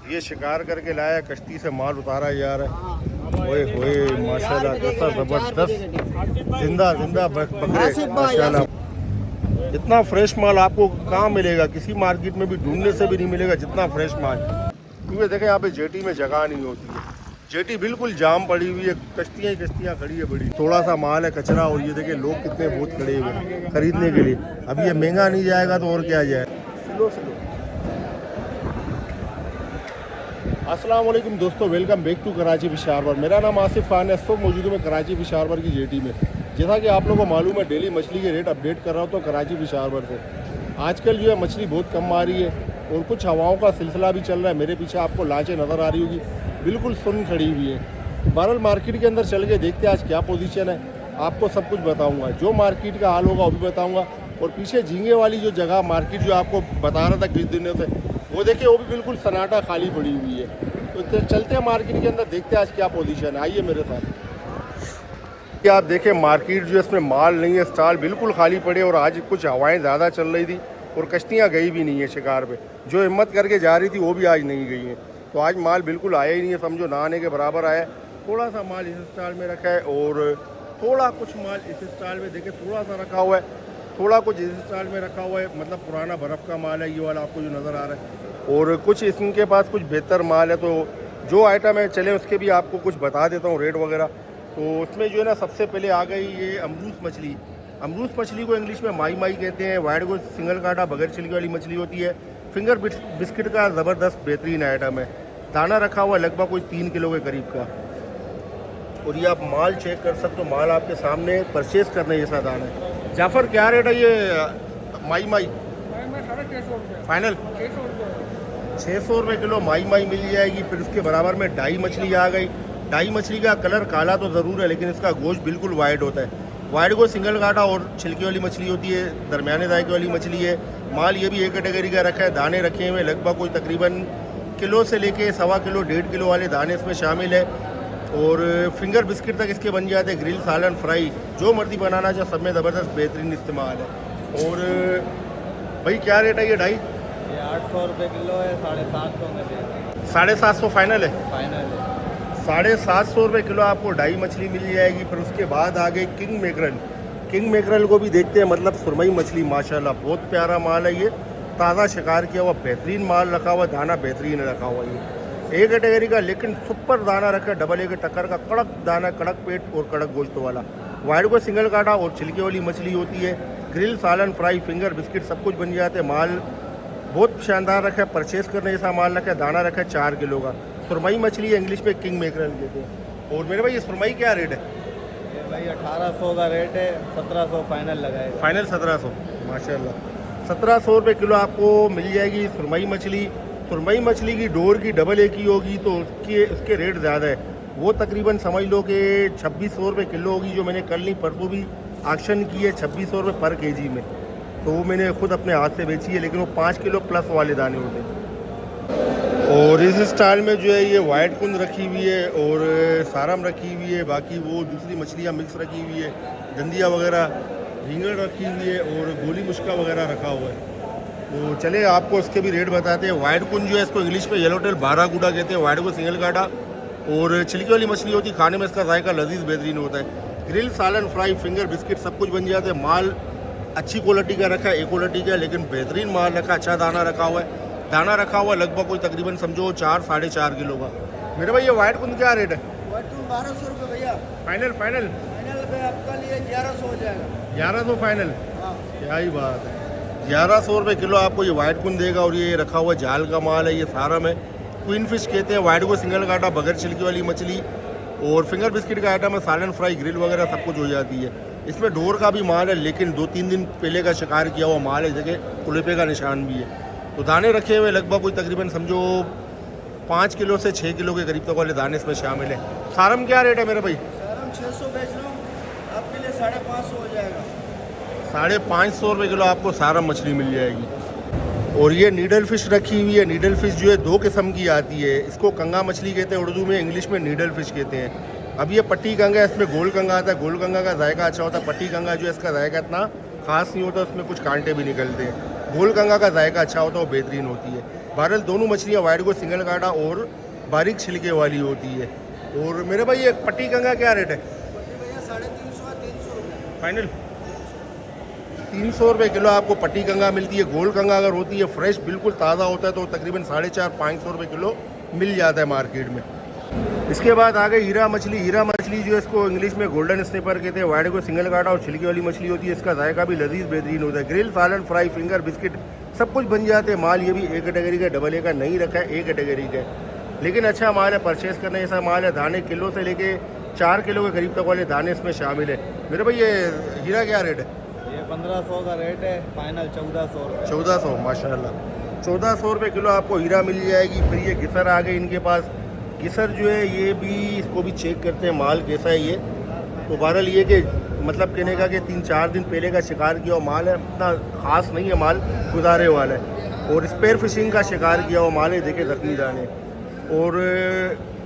ये शिकार करके लाया, कश्ती से माल उतारा जा रहा है। ओए होए माशाल्लाह, कैसा ज़बरदस्त जिंदा जिंदा बकरे माशाल्लाह। इतना फ्रेश माल आपको कहाँ मिलेगा, किसी मार्केट में भी ढूंढने से भी नहीं मिलेगा जितना फ्रेश माल। क्योंकि देखें यहाँ पे जेटी में जगह नहीं होती है, जेटी बिल्कुल जाम पड़ी हुई है, कश्तियाँ ही कश्तियाँ खड़ी है बड़ी। थोड़ा सा माल है कचरा, और ये देखिए लोग कितने बहुत खड़े हुए हैं खरीदने के लिए। अब ये महंगा नहीं जाएगा तो और क्या जाए। Slow slow. अस्सलाम वालेकुम दोस्तों, welcome back to Karachi fish harbour. मेरा नाम आसिफ खान है। इस वक्त मौजूद हूँ मैं कराची फिश हार्बर की जेटी में। जैसा कि आप लोगों को मालूम है, डेली मछली के रेट अपडेट कर रहा हूँ तो कराची फिश हार्बर से। आजकल जो है मछली बहुत कम आ रही है और कुछ हवाओं का सिलसिला भी चल रहा है। मेरे पीछे आपको लाचें नज़र आ रही होगी, बिल्कुल सुन खड़ी हुई है। तो बहरहाल मार्केट के अंदर चल के देखते हैं आज क्या पोजीशन है, आपको सब कुछ बताऊंगा। जो मार्केट का हाल होगा वो भी बताऊंगा। और पीछे झींगे वाली जो जगह मार्केट जो आपको बता रहा था कुछ दिनों से, वो देखिए वो भी बिल्कुल सन्नाटा खाली पड़ी हुई है। तो चलते हैं मार्केट के अंदर, देखते हैं आज क्या पोजीशन है। आइए मेरे साथ। क्या आप देखें मार्केट जो है इसमें माल नहीं है, स्टॉल बिल्कुल खाली पड़े। और आज कुछ हवाएँ ज़्यादा चल रही थी और कश्तियाँ गई भी नहीं है शिकार पे। जो हिम्मत करके जा रही थी वो भी आज नहीं गई हैं। तो आज माल बिल्कुल आया ही नहीं है, समझो ना आने के बराबर आया। थोड़ा सा माल इस स्टॉल में रखा है और थोड़ा कुछ माल इस स्टॉल में देखे थोड़ा सा रखा हुआ है, थोड़ा कुछ इस स्टॉल में रखा हुआ है। मतलब पुराना बर्फ़ का माल है ये वाला आपको जो नज़र आ रहा है। और कुछ इनके पास कुछ बेहतर माल है। तो जो आइटम है चले उसके भी आपको कुछ बता देता हूँ रेट वगैरह। तो उसमें जो है ना सबसे पहले आ गई ये अमरूस मछली। अमरूस मछली को इंग्लिश में माई माई कहते हैं। वाइट को सिंगल कांटा बगैर छिलके वाली मछली होती है। फिंगर बिस्किट का ज़बरदस्त बेहतरीन आइटम है। दाना रखा हुआ लगभग कोई 3 किलो के करीब का। और ये आप माल चेक कर सकते हो, माल आपके सामने परचेज़ करने जैसा दाना है। जाफ़र क्या रेट है ये माई माई? फाइनल 600 रुपये किलो माई माई मिल जाएगी। फिर उसके बराबर में डाई मछली आ गई। डाई मछली का कलर काला तो ज़रूर है लेकिन इसका गोश्त बिल्कुल वाइट होता है। वाइट को सिंगल कांटा और छिलके वाली मछली होती है, दरमियाने जायके वाली मछली है। माल ये भी एक कैटेगरी का रखा है। दाने रखे हुए लगभग कोई तकरीबन किलो से लेके 1.25 किलो 1.5 किलो वाले दाने इसमें शामिल है। और फिंगर बिस्किट तक इसके बन जाते हैं। ग्रिल सालन फ्राई जो मर्जी बनाना चाहे सब में ज़बरदस्त बेहतरीन इस्तेमाल है। और भाई क्या रेट है ये डाई? ये 800 रुपये किलो है, 750 में दे। 750 फाइनल है? फाइनल है। 750 रुपये किलो आपको डाई मछली मिल जाएगी। फिर उसके बाद आ गई किंग मैकरल। किंग मैकरल को भी देखते हैं, मतलब सुरमई मछली माशाल्लाह बहुत प्यारा माल है। ये ताज़ा शिकार किया हुआ बेहतरीन माल रखा हुआ, दाना बेहतरीन रखा हुआ। ये एक कैटेगरी का लेकिन सुपर दाना रखा है, डबल ए के टक्कर का कड़क दाना, कड़क पेट और कड़क गोश्त वाला। वाइट को सिंगल कांटा और छिलके वाली मछली होती है। ग्रिल सालन फ्राई फिंगर बिस्किट सब कुछ बन जाते हैं। माल बहुत शानदार रखा है, परचेज़ करने जैसा माल रखा है। दाना रखा है 4 किलो का। सुरमई मछली है, इंग्लिश में किंग मैकरल कहते हैं। और मेरे भाई ये सुरमई क्या रेट है? ये भाई 1800 का रेट है, 1700 फाइनल लगाएगा। फाइनल 1700 माशाल्लाह। 1700 रुपये किलो आपको मिल जाएगी सुरमई मछली। सुरमई मछली की डोर की डबल ए की होगी तो उसके रेट ज़्यादा है। वो तकरीबन समझ लो कि 2600 रुपये किलो होगी। जो मैंने कल नहीं परसों भी ऑक्शन की है 2600 रुपये पर केजी में। तो वो मैंने खुद अपने हाथ से बेची है, लेकिन वो 5 किलो प्लस वाले दाने होते हैं। और इस स्टाइल में जो है ये वाइट कुंद रखी हुई है और सारम रखी हुई है। बाकी वो दूसरी मछलियाँ मिक्स रखी हुई है, दंदिया वगैरह, झींगड़ रखी हुई है और गोली मुश्का वगैरह रखा हुआ है। तो चले आपको इसके भी रेट बताते हैं। वाइट कुंद जो है इसको इंग्लिश में येलो टेल बारागुडा कहते हैं। वाइट को सिंगल काटा और छिलकी वाली मछली होती है। खाने में इसका जायका लजीज बेहतरीन होता है। ग्रिल सालन फ्राई फिंगर बिस्किट सब कुछ बन जाते हैं। माल अच्छी क्वालिटी का रखा है, एक क्वालिटी का लेकिन बेहतरीन माल रखा है। अच्छा दाना रखा हुआ है। दाना रखा हुआ लगभग कोई तकरीबन समझो 4 साढ़े 4 किलो का। मेरे भाई ये वाइट कुंद क्या रेट है? वाइट कुंद 1200 रुपये भैया। फाइनल फाइनल फाइनल पे आपका लिए 1100 हो जाएगा। 1100 फाइनल? हाँ, क्या ही बात है। 1100 रुपये किलो आपको ये वाइट कुंद देगा। और ये रखा हुआ जाल का माल है, ये सारम है, क्वीन फिश कहते हैं। वाइट को सिंगल काटा बगैर छिलकी वाली मछली और फिंगर बिस्किट का आइटम है। सालन फ्राई ग्रिल वगैरह सब कुछ हो जाती है। इसमें डोर का भी माल है लेकिन 2-3 दिन पहले का शिकार किया हुआ माल है, जगह कुलेपे का निशान भी है। तो दाने रखे हुए लगभग कोई तकरीबन समझो 5 किलो से 6 किलो के करीब तक वाले दाने इसमें शामिल है। सारम क्या रेट है मेरे भाई? सारम 600 बेच रहा हूँ, आपके लिए 550 हो जाएगा। 550 रुपये किलो आपको सारम मछली मिल जाएगी। और ये नीडल फिश रखी हुई है। नीडल फिश जो है 2 किस्म की आती है। इसको कंगा मछली कहते हैं उर्दू में, इंग्लिश में नीडल फिश कहते हैं। अब ये पट्टी कंगा है, इसमें गोल कंगा आता है। गोल कंगा का जायका अच्छा होता है। पट्टी कंगा जो है इसका जायका इतना खास नहीं होता, उसमें कुछ कांटे भी निकलते हैं। गोल कंगा का जायका अच्छा होता है, वो बेहतरीन होती है। बहरहाल दोनों मछलियाँ वाइट को सिंगल काटा और बारीक छिलके वाली होती है। और मेरे भाई ये पट्टी कंगा क्या रेट है? भैया 350 और 300 रुपये। फाइनल 300 रुपये किलो आपको पट्टी कंगा मिलती है। गोल कंगा अगर होती है फ्रेश बिल्कुल ताज़ा होता है तो तकरीबन 450-500 रुपये किलो मिल जाता है मार्केट में। इसके बाद आ गई हीरा मछली। हीरा मछली जो है इसको इंग्लिश में गोल्डन स्निपर कहते हैं। वाइट को सिंगल काटा और छिलके वाली मछली होती है। इसका जायका भी लजीज बेहतरीन होता है। ग्रिल, सालन, फ्राई, फिंगर, बिस्किट सब कुछ बन जाते हैं। माल ये भी ए कैटेगरी का, डबल ए का नहीं रखा है, ए कैटेगरी का है, लेकिन अच्छा माल है, परचेस करने जैसा माल है। दाने किलो से लेके 4 किलो के करीब तक वाले दाने इसमें शामिल है। मेरे भाई ये हीरा क्या रेट है? ये 1500 का रेट है, फाइनल 1400 रुपये। 1400 माशाल्लाह 1400 रुपये किलो आपको हीरा मिल जाएगी। फिर ये घिसर आ गई इनके पास। घिसर जो है ये भी, इसको भी चेक करते हैं माल कैसा है ये। तो बहरहाल ये कि मतलब कहने का कि 3-4 दिन पहले का शिकार किया हुआ माल है, इतना ख़ास नहीं है माल, गुजारे वाला है। और स्पेयर फिशिंग का शिकार किया हुआ माल है, देखे जख्मी दाने। और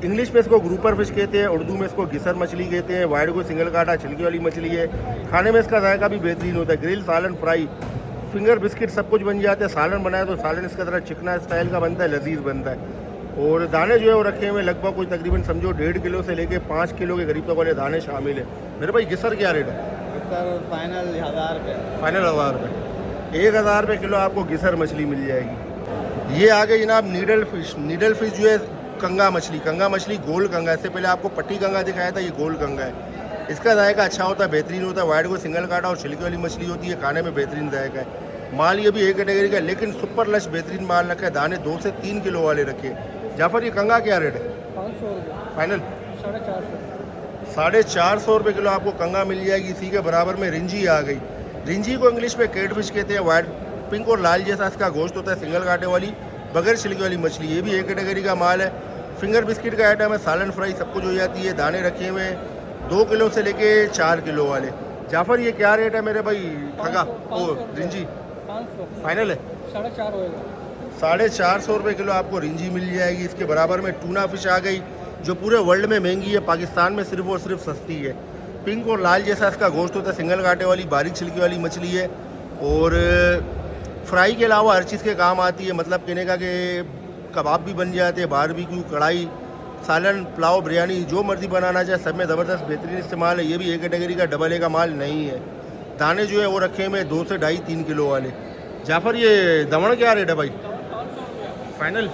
इंग्लिश में इसको ग्रुपर फिश कहते हैं, उर्दू में इसको घिसर मछली कहते हैं। वाइट को सिंगल काटा छिलकी वाली मछली है। खाने में इसका जायका भी बेहतरीन होता है। ग्रिल, सालन, फ्राई, फिंगर, बिस्किट सब कुछ बन जाते हैं। सालन बनाया तो सालन इसका तरह चिकना स्टाइल का बनता है, लजीज बनता है। और दाने जो है वो रखे हुए लगभग कोई तकरीबन समझो 1.5 किलो से लेके 5 किलो के करीब तक वाले दाने शामिल है। मेरे भाई घिसर क्या रेट है? सर फाइनल 1000 रुपये। फाइनल 1000 रुपये। 1000 रुपये किलो आपको घिसर मछली मिल जाएगी। ये आ गई जनाब नीडल फिश। नीडल फिश जो है कंगा मछली। कंगा मछली गोल कंगा, इससे पहले आपको पट्टी कंगा दिखाया था, ये गोल कंगा है। इसका जायका अच्छा होता है, बेहतरीन होता है। वाइट को सिंगल काटा और छिलके वाली मछली होती है। खाने में बेहतरीन जायका है। माल ये भी एक कैटेगरी का है, लेकिन सुपर लश बेहतरीन माल रखा है। दाने 2 से 3 किलो वाले रखे। जाफर ये कंगा क्या रेट है? 500 रुपये। फाइनल 450। 450 रुपये किलो आपको कंगा मिल जाएगी। इसी के बराबर में रिंजी आ गई। रिंजी को इंग्लिश में कैट फिश कहते हैं। वाइट, पिंक और लाल जैसा इसका गोश्त होता है। सिंगल कांटे वाली बगैर छिलके वाली मछली, ये भी एक कैटेगरी का माल है। फिंगर बिस्किट का आइटम है। सालन, फ्राई सब कुछ हो जाती है। दाने रखे हुए 2 किलो से लेके 4 किलो वाले। जाफर ये क्या रेट है मेरे भाई खगा? ओ रिंजी 500। फाइनल है 450 होएगा। 450 रुपये किलो आपको रिंजी मिल जाएगी। इसके बराबर में टूना फिश आ गई, जो पूरे वर्ल्ड में महंगी है, पाकिस्तान में सिर्फ और सिर्फ सस्ती है। पिंक और लाल जैसा इसका गोश्त होता है। सिंगल कांटे वाली बारीक छिलकी वाली मछली है। और फ्राई के अलावा हर चीज़ के काम आती है। मतलब कहने का कि कबाब भी बन जाते हैं, बारबेक्यू, कढ़ाई, सालन, पुलाव, बिरयानी, जो मर्जी बनाना चाहे सब में ज़बरदस्त बेहतरीन इस्तेमाल है। ये भी एक कैटेगरी का, डबल ए का माल नहीं है। दाने जो है वो रखे हुए 2 से 2.5-3 किलो वाले। जाफर ये दमन क्या रेट है भाई? फाइनल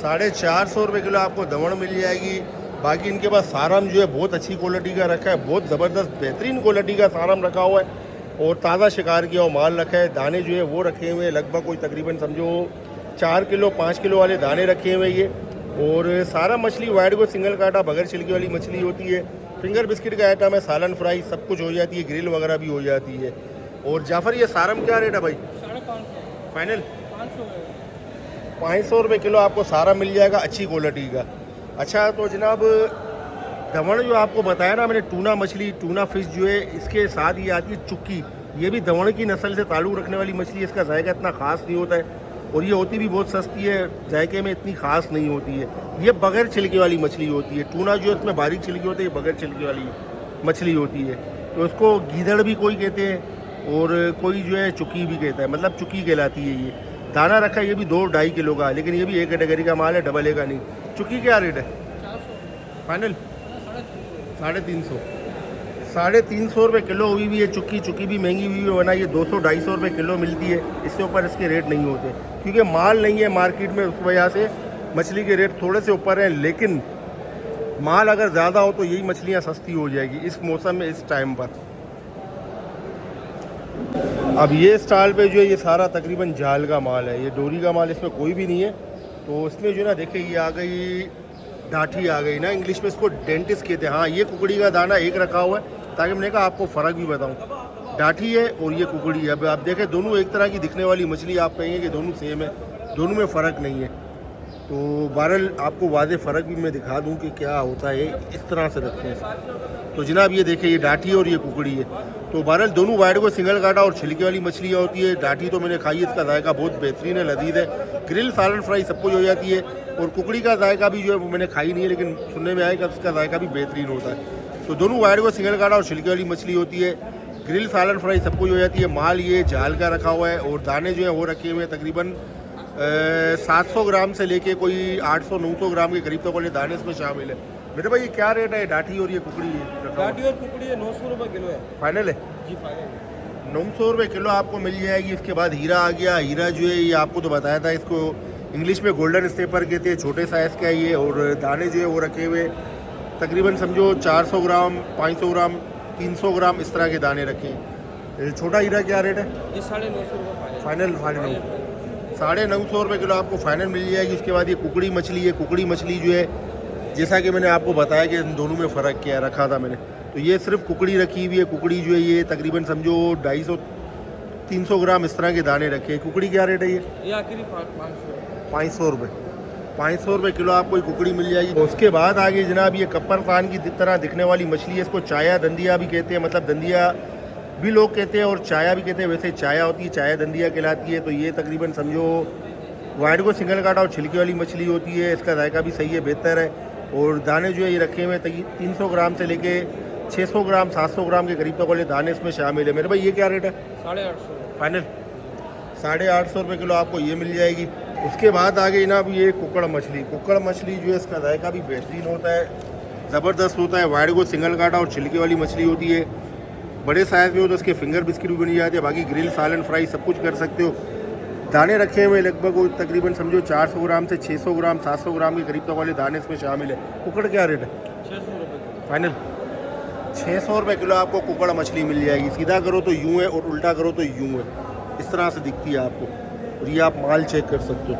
450 रुपये किलो आपको दमन मिल जाएगी। बाकी इनके पास सारम जो है बहुत अच्छी क्वालिटी का रखा है, बहुत ज़बरदस्त बेहतरीन क्वालिटी का सारम रखा हुआ है। और ताज़ा शिकार किया हुआ माल रखा है। दाने जो है वो रखे हुए लगभग कोई तकरीबन समझो 4 किलो 5 किलो वाले दाने रखे हुए ये। और सारा मछली वाइट को सिंगल काटा बगैर छिलके वाली मछली होती है। फिंगर बिस्किट का आइटम है। सालन, फ्राई सब कुछ हो जाती है। ग्रिल वगैरह भी हो जाती है। और जाफर ये सारम क्या रेट है भाई? 550। फाइनल 500 500 रुपये किलो आपको सारा मिल जाएगा, अच्छी क्वालिटी का। अच्छा तो जनाब दमन जो आपको बताया ना मैंने, टूना मछली, टूना फिश जो है, इसके साथ ये आती है चुक्की। ये भी दमन की नस्ल से ताल्लुक़ रखने वाली मछली है। इसका जायका इतना ख़ास नहीं होता है और ये होती भी बहुत सस्ती है, जायके में इतनी ख़ास नहीं होती है। ये बगैर छिलके वाली मछली होती है। टूना जो है इसमें बारीक छिलके होती है, ये बगैर छिलके वाली मछली होती है। तो इसको गीदड़ भी कोई कहते हैं और कोई जो है चुक्की भी कहता है, मतलब चुक्की कहलाती है ये। दाना रखा है ये भी 2-2.5 किलो का, लेकिन ये भी एक कैटेगरी का माल है, डबल ए का नहीं। चुक्की क्या रेट है? 400। फाइनल 350। 350 रुपये किलो हुई भी है चुक्की। चुक्की भी महंगी हुई है, वरना ये 200-250 रुपये किलो मिलती है। इससे ऊपर इसके रेट नहीं होते क्योंकि माल नहीं है मार्केट में, उस वजह से मछली के रेट थोड़े से ऊपर हैं। लेकिन माल अगर ज़्यादा हो तो यही मछलियाँ सस्ती हो जाएगी इस मौसम में, इस टाइम पर। अब ये स्टॉल पे जो है ये सारा तकरीबन जाल का माल है, ये डोरी का माल इसमें कोई भी नहीं है। तो इसमें जो है ना देखिए ये आ गई डाठी आ गई ना, इंग्लिश में इसको डेंटिस्ट कहते हैं। हाँ ये कुकड़ी का दाना एक रखा हुआ है ताकि मैंने कहा आपको फ़र्क भी बताऊं। डाठी है और ये कुकड़ी है। अब आप देखें दोनों एक तरह की दिखने वाली मछली, आप कहेंगे कि दोनों सेम है, दोनों में फ़र्क नहीं है। तो बहरहाल आपको वाज़े फ़र्क भी मैं दिखा दूं कि क्या होता है, इस तरह से रखते हैं। तो जनाब ये देखिए ये डाठी और ये कुकड़ी है। तो बहरहाल दोनों वाइट को सिंगल काटा और छिलके वाली मछलियाँ होती है। डाठी तो मैंने खाई है, इसका जायका बहुत बेहतरीन है, लजीज है। ग्रिल, सालन, फ्राई सब कुछ हो जाती है। और कुकड़ी का जायका भी जो है वो मैंने खाई नहीं है, लेकिन सुनने में आया कि उसका जायका भी बेहतरीन होता है। तो दोनों वाइट को सिंगल काटा और छिलके वाली मछली होती है। ग्रिल, सालन, फ्राई सब कुछ हो जाती है। माल ये जाल का रखा हुआ है और दाने जो है वो रखे हुए हैं तकरीबन 700 ग्राम से लेके कोई 800-900 ग्राम के करीब तक वाले दाने इसमें शामिल है। मेरे भाई ये क्या रेट है डाठी और ये कुकड़ी है? गाड़ी और कुकड़ी है 900 रुपये किलो है फाइनल है जी, फाइनल 900 रुपये किलो आपको मिल जाएगी। इसके बाद हीरा आ गया। हीरा जो है ये आपको तो बताया था, इसको इंग्लिश में गोल्डन स्टेपर कहते हैं, छोटे साइज़ का है ये। और दाने जो है वो रखे हुए तकरीबन समझो 400 ग्राम, 500 ग्राम, 300 ग्राम इस तरह के दाने रखे हैं। छोटा हीरा क्या रेट है? ये 950 रुपये फाइनल 950 रुपये किलो आपको फाइनल मिल जाएगी। उसके बाद ये कुकड़ी मछली है। कुकड़ी मछली जो है जैसा कि मैंने आपको बताया कि इन दोनों में फ़र्क क्या है रखा था मैंने, तो ये सिर्फ कुकड़ी रखी हुई है। कुकड़ी जो है ये तकरीबन समझो 250-300 ग्राम इस तरह के दाने रखे हैं। कुकड़ी क्या रेट है ये आखिरी 500 रुपये 500 रुपये किलो आपको ये कुकड़ी मिल जाएगी। उसके बाद आगे जनाब ये कप्परतान की तरह दिखने वाली मछली है। इसको चाया दंदिया भी कहते हैं, मतलब दंदिया भी लोग कहते हैं और चाया भी कहते हैं। वैसे चाया होती है, चाया दंदिया कहलाती है। तो ये तकरीबन समझो वाइट को सिंगल काटा और छिलके वाली मछली होती है। इसका जायका भी सही है, बेहतर है। और दाने जो है ये रखे हुए 300 ग्राम से लेके 600 ग्राम 700 ग्राम के करीब तक वाले दाने इसमें शामिल है। मेरे भाई ये क्या रेट है? 850 फाइनल 850 रुपये किलो आपको ये मिल जाएगी। उसके बाद आगे जनाब ये कुक्कड़ मछली जो है इसका जायका भी बेहतरीन होता है, ज़बरदस्त होता है। वाइट को सिंगल काटा और छिलके वाली मछली होती है। बड़े साइज़ में हो तो इसके फिंगर बिस्किट भी बनी जाती है। बाकी ग्रिल, सालन, फ्राई सब कुछ कर सकते हो। दाने रखे हुए लगभग तकरीबन समझो 400 ग्राम से 600 ग्राम 700 ग्राम के करीब तक वाले दाने इसमें शामिल है। कुकड़ क्या रेट है? 600 रुपये फाइनल 600 रुपये किलो आपको कुकड़ मछली मिल जाएगी। सीधा करो तो यूँ है और उल्टा करो तो यूँ है, इस तरह से दिखती है आपको। और ये आप माल चेक कर सकते हो।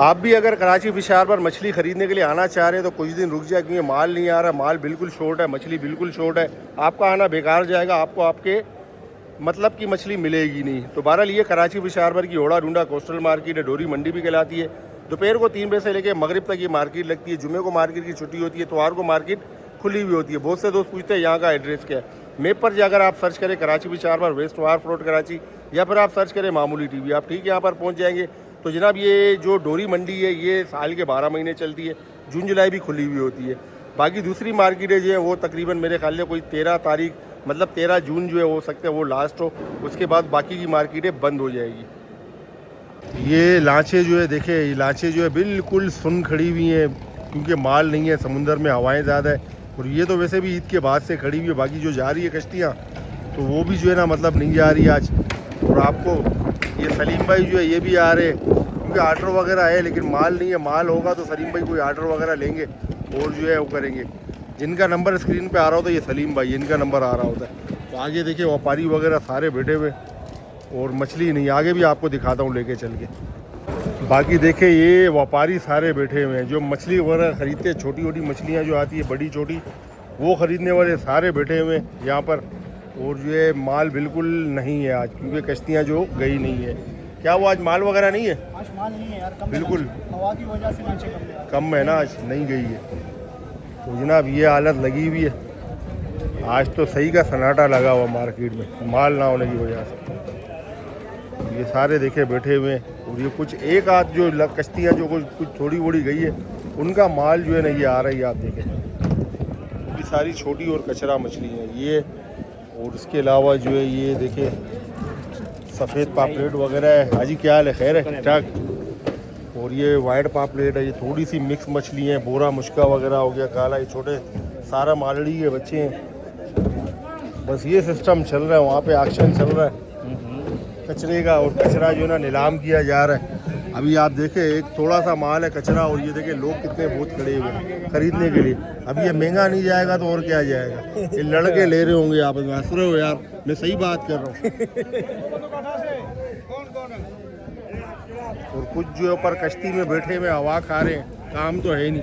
आप भी अगर कराची फिश हार्बर मछली ख़रीदने के लिए आना चाह रहे हैं तो कुछ दिन रुक जाए, क्योंकि माल नहीं आ रहा। माल बिल्कुल शॉर्ट है, मछली बिल्कुल शॉर्ट है। आपका आना बेकार जाएगा, आपको आपके मतलब की मछली मिलेगी नहीं। तो बहरहाल ये कराची फिश हार्बर की ओड़ा डूंडा कोस्टल मार्केट है, डोरी मंडी भी कहलाती है। दोपहर को 3 बजे से लेकर मगरिब तक ये मार्केट लगती है। जुमे को मार्केट की छुट्टी होती है, इतवार को मार्केट खुली हुई होती है। बहुत से दोस्त पूछते हैं यहाँ का एड्रेस क्या है। मैप पर जाकर आप सर्च करें Karachi fish harbour, west wharf road Karachi, या फिर आप सर्च करें मामूली टीवी, आप ठीक यहाँ पर पहुँच जाएंगे। तो जनाब ये जो डोरी मंडी है ये साल के 12 महीने चलती है, जून जुलाई भी खुली हुई होती है। बाकी दूसरी मार्केटें जो है वो तकरीबन मेरे ख्याल में कोई 13 तारीख मतलब 13 जून जो है हो सकता है वो लास्ट हो, उसके बाद बाकी की मार्केटें बंद हो जाएगी। ये लांचें जो है देखे, ये लांचें जो है बिल्कुल सुन खड़ी हुई हैं, क्योंकि माल नहीं है, समुंदर में हवाएं ज़्यादा है। और ये तो वैसे भी ईद के बाद से खड़ी हुई है। बाकी जो जा रही है कश्तियाँ तो वो भी जो है ना मतलब नहीं जा रही आज। और आपको ये सलीम भाई जो है ये भी आ रहे हैं, क्योंकि आर्डर वगैरह है लेकिन माल नहीं है। माल होगा तो सलीम भाई कोई आर्डर वगैरह लेंगे और जो है वो करेंगे। जिनका नंबर स्क्रीन पे आ रहा होता है ये सलीम भाई, इनका नंबर आ रहा होता है। तो आगे देखिए व्यापारी वगैरह सारे बैठे हुए और मछली नहीं, आगे भी आपको दिखाता हूँ लेके चल के। बाकी देखे ये व्यापारी सारे बैठे हुए हैं जो मछली वगैरह ख़रीदते हैं। छोटी छोटी मछलियाँ जो आती है बड़ी छोटी, वो ख़रीदने वाले सारे बैठे हुए हैं यहाँ पर। और जो है माल बिल्कुल नहीं है आज, क्योंकि कश्तियाँ जो गई नहीं है। क्या वो आज माल वगैरह नहीं है? आज माल नहीं है यार, कम बिल्कुल हवा की वजह से नीचे कम है ना, आज नहीं गई है। तो जनाब ये हालत लगी हुई है। आज तो सही का सन्नाटा लगा हुआ मार्केट में, माल ना होने की वजह से। ये सारे देखे बैठे हुए हैं। और ये कुछ एक आध जो कश्तियाँ जो कुछ थोड़ी बड़ी गई है उनका माल जो है ना ये आ रही है। आप देखें ये सारी छोटी और कचरा मछली है ये। और इसके अलावा जो है ये देखे सफ़ेद पापलेट वगैरह है। हाजी क्या हाल है? खैर है, ठीक ठाक। और ये वाइट पापलेट है। ये थोड़ी सी मिक्स मछली है, बोरा मुश्का वगैरह हो गया, काला, ये छोटे सारा मालड़ी के बच्चे हैं। बस ये सिस्टम चल रहा है, वहाँ पे एक्शन चल रहा है कचरे का। और कचरा जो है ना नीलाम किया जा रहा है। अभी आप देखें एक थोड़ा सा माल है कचरा, और ये देखें लोग कितने बहुत खड़े हुए हैं खरीदने के लिए। अब ये महंगा नहीं जाएगा तो और क्या जाएगा? ये लड़के ले रहे होंगे आप, हंस रहे हो यार, मैं सही बात कर रहा हूँ। और कुछ जो ऊपर कश्ती में बैठे हुए हवा खा रहे हैं, काम तो है नहीं।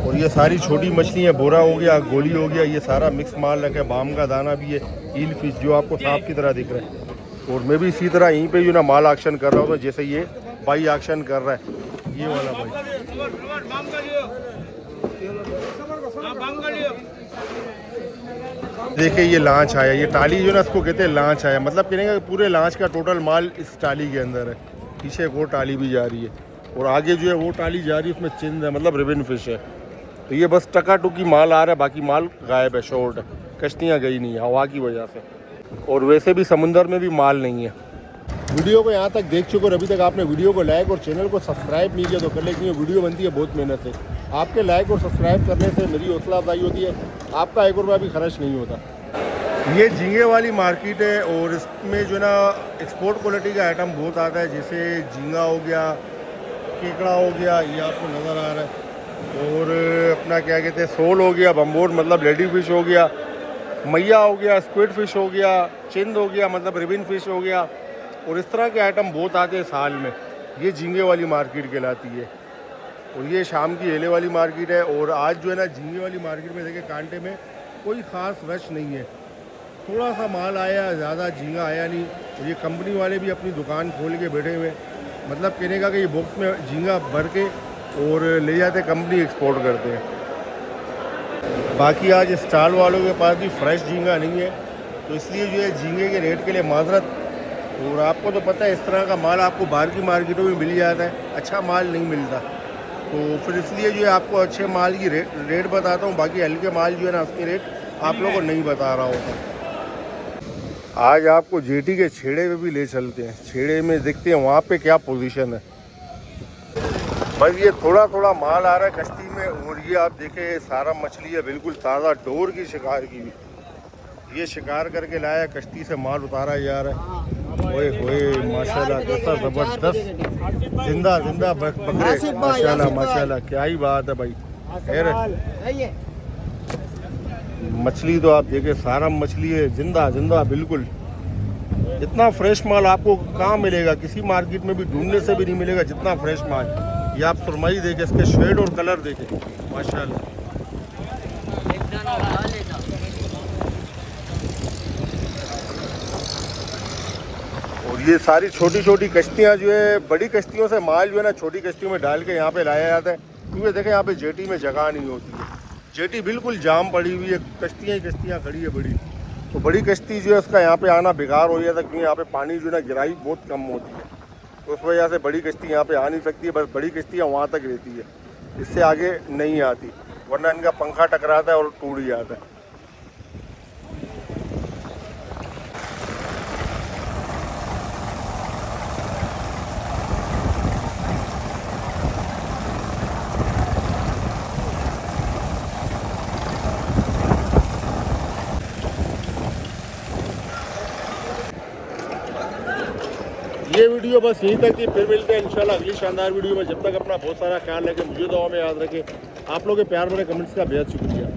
और ये सारी छोटी मछलियाँ, बोरा हो गया, गोली हो गया, ये सारा मिक्स माल रखे। बाम का दाना भी है, ईल फिश जो आपको सांप की तरह दिख रहा है। और मैं भी इसी तरह यहीं पे जो ना माल एक्शन कर रहा हूँ, तो जैसे ये भाई एक्शन कर रहा है, ये वाला भाई। देखिए ये लांच आया, ये टाली जो ना इसको कहते हैं लांच आया, मतलब कहने का पूरे लांच का टोटल माल इस टाली के अंदर है। पीछे एक और टाली भी जा रही है और आगे जो है वो टाली जा रही है, उसमें चिंद है, मतलब रिबन फिश है। तो ये बस टका टुकी माल आ रहा है, बाकी माल गायब है, शॉर्ट है। कश्तियाँ गई नहीं है हवा की वजह से। और वैसे भी समुंदर में भी माल नहीं है। वीडियो को यहाँ तक देख चुके और अभी तक आपने वीडियो को लाइक और चैनल को सब्सक्राइब नहीं किया तो कर ले, क्योंकि वीडियो बनती है बहुत मेहनत से। आपके लाइक और सब्सक्राइब करने से मेरी हौसला अफजाई होती है, आपका 1 रुपया भी खर्च नहीं होता। ये झींगे वाली मार्केट है और इसमें जो है ना एक्सपोर्ट क्वालिटी का आइटम बहुत आता है, जैसे झींगा हो गया, केकड़ा हो गया, ये आपको नज़र आ रहा है, और अपना क्या कहते हैं सोल हो गया, बम्बोर मतलब लेडी फिश हो गया, मैया हो गया, स्क्विड फिश हो गया, चिंद हो गया मतलब रिबिन फिश हो गया, और इस तरह के आइटम बहुत आते हैं साल में। ये झींगे वाली मार्केट कहलाती है और ये शाम की हेले वाली मार्केट है। और आज जो है ना झींगे वाली मार्केट में देखिए कांटे में कोई ख़ास रश नहीं है, थोड़ा सा माल आया, ज़्यादा झींगा आया नहीं। और ये कंपनी वाले भी अपनी दुकान खोल के बैठे हुए, मतलब कहने का कि ये बॉक्स में झींगा भर के और ले जाते कंपनी एक्सपोर्ट करते हैं। बाकी आज स्टॉल वालों के पास भी फ्रेश झींगा नहीं है, तो इसलिए जो है झींगे के रेट के लिए माजरत। और आपको तो पता है इस तरह का माल आपको बाहर की मार्केटों में मिल जाता है, अच्छा माल नहीं मिलता, तो फिर इसलिए जो है आपको अच्छे माल की रेट बताता हूँ, बाकी हल्के माल जो है ना उसके रेट आप लोगों को नहीं बता रहा होता। आज आपको जेटी के छेड़े पे भी ले चलते हैं, छेड़े में देखते हैं वहाँ पे क्या पोजीशन है। बस ये थोड़ा थोड़ा माल आ रहा है कश्ती में, और ये आप देखें सारा मछली है बिल्कुल ताज़ा डोर की शिकार की भी, ये शिकार करके लाया, कश्ती से माल उतारा जा रहा है। ओए होए माशाल्लाह, कैसा ज़बरदस्त जिंदा जिंदा बकरे, माशाल्लाह माशाल्लाह, क्या ही बात है भाई। खैर मछली तो आप देखें सारा मछली है जिंदा जिंदा बिल्कुल। इतना फ्रेश माल आपको कहाँ मिलेगा, किसी मार्केट में भी ढूंढने से भी नहीं मिलेगा जितना फ्रेश माल। ये आप सुरमई देखें, इसके शेड और कलर देखें माशाल्लाह। और ये सारी छोटी छोटी कश्तियाँ जो है, बड़ी कश्तियों से माल जो है ना छोटी कश्तियों में डाल के यहाँ पे लाया जाता है, क्योंकि देखें यहाँ पे जेटी में जगह नहीं होती है, जेटी बिल्कुल जाम पड़ी हुई है, कश्तियाँ ही कश्तियाँ खड़ी है बड़ी। तो बड़ी कश्ती जो है उसका यहाँ पे आना बेकार हो जाता है, क्योंकि यहाँ पे पानी जो है ना गिराई बहुत कम होती है, तो उस वजह से बड़ी कश्ती यहाँ पे आ नहीं सकती है। बस बड़ी कश्तियाँ वहाँ तक रहती है, इससे आगे नहीं आती, वरना इनका पंखा टकराता है और टूट जाता है। ये वीडियो बस यहीं तक थी, फिर मिलते हैं इंशाल्लाह अगली शानदार वीडियो में। जब तक अपना बहुत सारा ख्याल रखें, मुझे दुआ में याद रखें। आप लोगों के प्यार भरे कमेंट्स का बेहद शुक्रिया।